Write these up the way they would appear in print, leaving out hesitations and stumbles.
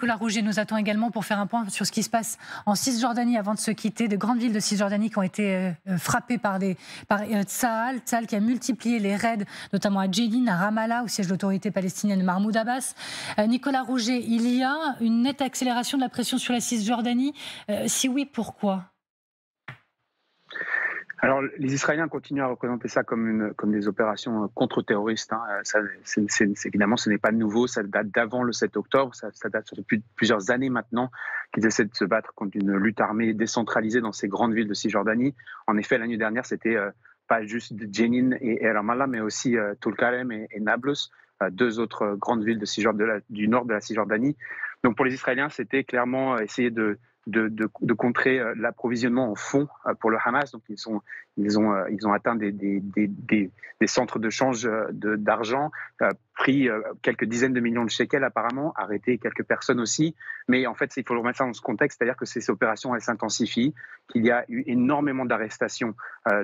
Nicolas Rouget nous attend également pour faire un point sur ce qui se passe en Cisjordanie avant de se quitter. De grandes villes de Cisjordanie qui ont été frappées par Tsahal qui a multiplié les raids, notamment à Jenin, à Ramallah, au siège de l'autorité palestinienne Mahmoud Abbas. Nicolas Rouget, il y a une nette accélération de la pression sur la Cisjordanie. Si oui, pourquoi ? Alors, les Israéliens continuent à représenter ça comme des opérations contre-terroristes. Évidemment, ce n'est pas nouveau, ça date d'avant le 7 octobre, ça date depuis plusieurs années maintenant qu'ils essaient de se battre contre une lutte armée décentralisée dans ces grandes villes de Cisjordanie. En effet, l'année dernière, c'était pas juste Jenin et Ramallah, mais aussi Tulkarem et Nablus, deux autres grandes villes du nord de la Cisjordanie. Donc pour les Israéliens, c'était clairement essayer de contrer l'approvisionnement en fonds pour le Hamas. Donc ils ont atteint des centres de change d'argent, pris quelques dizaines de millions de shekels apparemment, arrêté quelques personnes aussi. Mais en fait, il faut remettre ça dans ce contexte, c'est-à-dire que ces opérations elles s'intensifient, qu'il y a eu énormément d'arrestations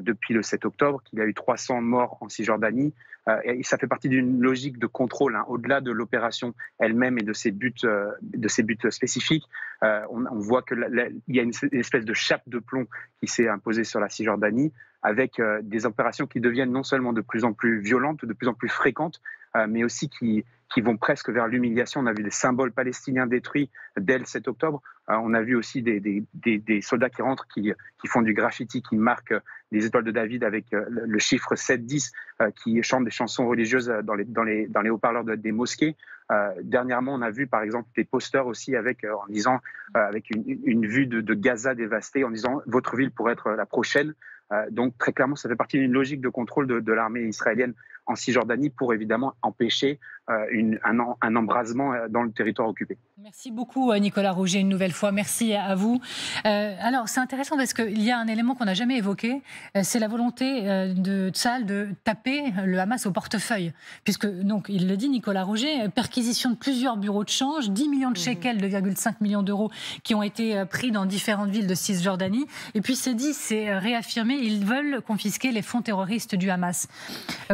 depuis le 7 octobre, qu'il y a eu 300 morts en Cisjordanie. Et ça fait partie d'une logique de contrôle, au-delà de l'opération elle-même et de ses buts spécifiques. On voit qu'il y a une espèce de chape de plomb qui s'est imposée sur la Cisjordanie, avec des opérations qui deviennent non seulement de plus en plus violentes, de plus en plus fréquentes, mais aussi qui vont presque vers l'humiliation. On a vu des symboles palestiniens détruits dès le 7 octobre. On a vu aussi des soldats qui rentrent, qui font du graffiti, qui marquent des étoiles de David avec le chiffre 7-10, qui chantent des chansons religieuses dans les haut-parleurs des mosquées. Dernièrement, on a vu par exemple des posters aussi avec une vue de Gaza dévastée, en disant « votre ville pourrait être la prochaine ». Donc très clairement, ça fait partie d'une logique de contrôle de l'armée israélienne en Cisjordanie pour évidemment empêcher un embrasement dans le territoire occupé. Merci beaucoup Nicolas Rouget une nouvelle fois, merci à vous. Alors c'est intéressant parce qu'il y a un élément qu'on n'a jamais évoqué, c'est la volonté de Tsahal de taper le Hamas au portefeuille, puisque donc il le dit Nicolas Rouget, perquisition de plusieurs bureaux de change, 10 millions de shekels, 2,5 millions d'euros qui ont été pris dans différentes villes de Cisjordanie, et puis c'est réaffirmé, ils veulent confisquer les fonds terroristes du Hamas.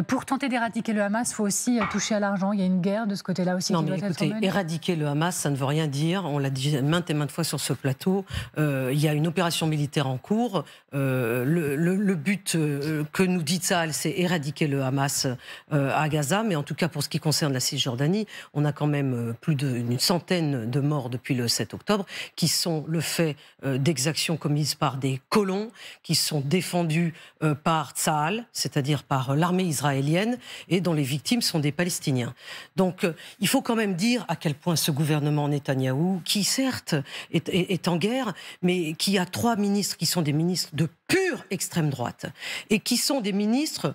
Pour tenter d'éradiquer le Hamas, il faut aussi toucher à l'argent. Il y a une guerre de ce côté-là aussi. Non, mais écoutez, éradiquer le Hamas, ça ne veut rien dire. On l'a dit maintes et maintes fois sur ce plateau. Il y a une opération militaire en cours. Le but que nous dit Tsahal, c'est éradiquer le Hamas à Gaza. Mais en tout cas, pour ce qui concerne la Cisjordanie, on a quand même plus d'une centaine de morts depuis le 7 octobre, qui sont le fait d'exactions commises par des colons, qui sont défendus par Tsahal, c'est-à-dire par l'armée israélienne, et dont les victimes sont des Palestiniens. Donc il faut quand même dire à quel point ce gouvernement Netanyahou, qui certes est en guerre, mais qui a 3 ministres qui sont des ministres de pure extrême droite, et qui sont des ministres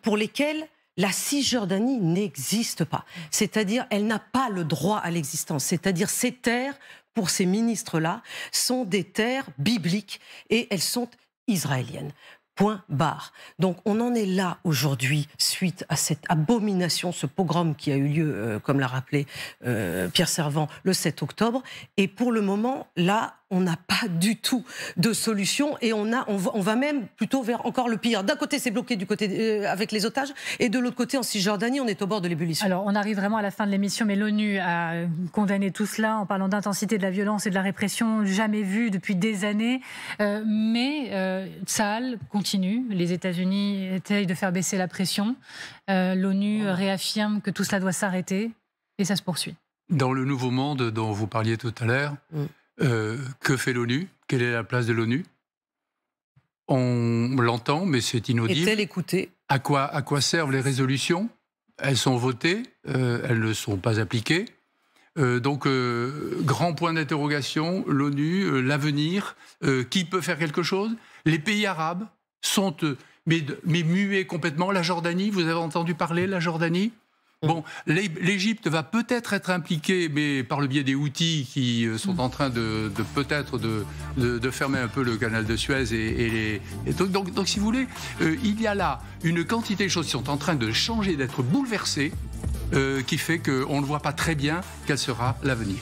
pour lesquels la Cisjordanie n'existe pas. C'est-à-dire, elle n'a pas le droit à l'existence. C'est-à-dire, ces terres, pour ces ministres-là, sont des terres bibliques, et elles sont israéliennes. Point barre. Donc on en est là aujourd'hui suite à cette abomination, ce pogrom qui a eu lieu, comme l'a rappelé Pierre Servan, le 7 octobre. Et pour le moment, là, on n'a pas du tout de solution et on va même plutôt vers encore le pire. D'un côté, c'est bloqué du côté avec les otages, et de l'autre côté, en Cisjordanie, on est au bord de l'ébullition. Alors, on arrive vraiment à la fin de l'émission, mais l'ONU a condamné tout cela en parlant d'intensité de la violence et de la répression jamais vue depuis des années. Mais Tsahal continue. Les États-Unis essayent de faire baisser la pression. L'ONU réaffirme que tout cela doit s'arrêter et ça se poursuit. Dans le nouveau monde dont vous parliez tout à l'heure, que fait l'ONU? Quelle est la place de l'ONU? On l'entend, mais c'est inaudible. Est-elle écoutée? À quoi servent les résolutions? Elles sont votées, elles ne sont pas appliquées. Donc, grand point d'interrogation, l'ONU, l'avenir, qui peut faire quelque chose? Les pays arabes sont mais muets complètement. La Jordanie, vous avez entendu parler, la Jordanie? Bon, l'Égypte va peut-être être impliquée, mais par le biais des Houthis qui sont en train de fermer un peu le canal de Suez. Donc, si vous voulez, il y a là une quantité de choses qui sont en train de changer, d'être bouleversées, qui fait qu'on ne voit pas très bien quel sera l'avenir.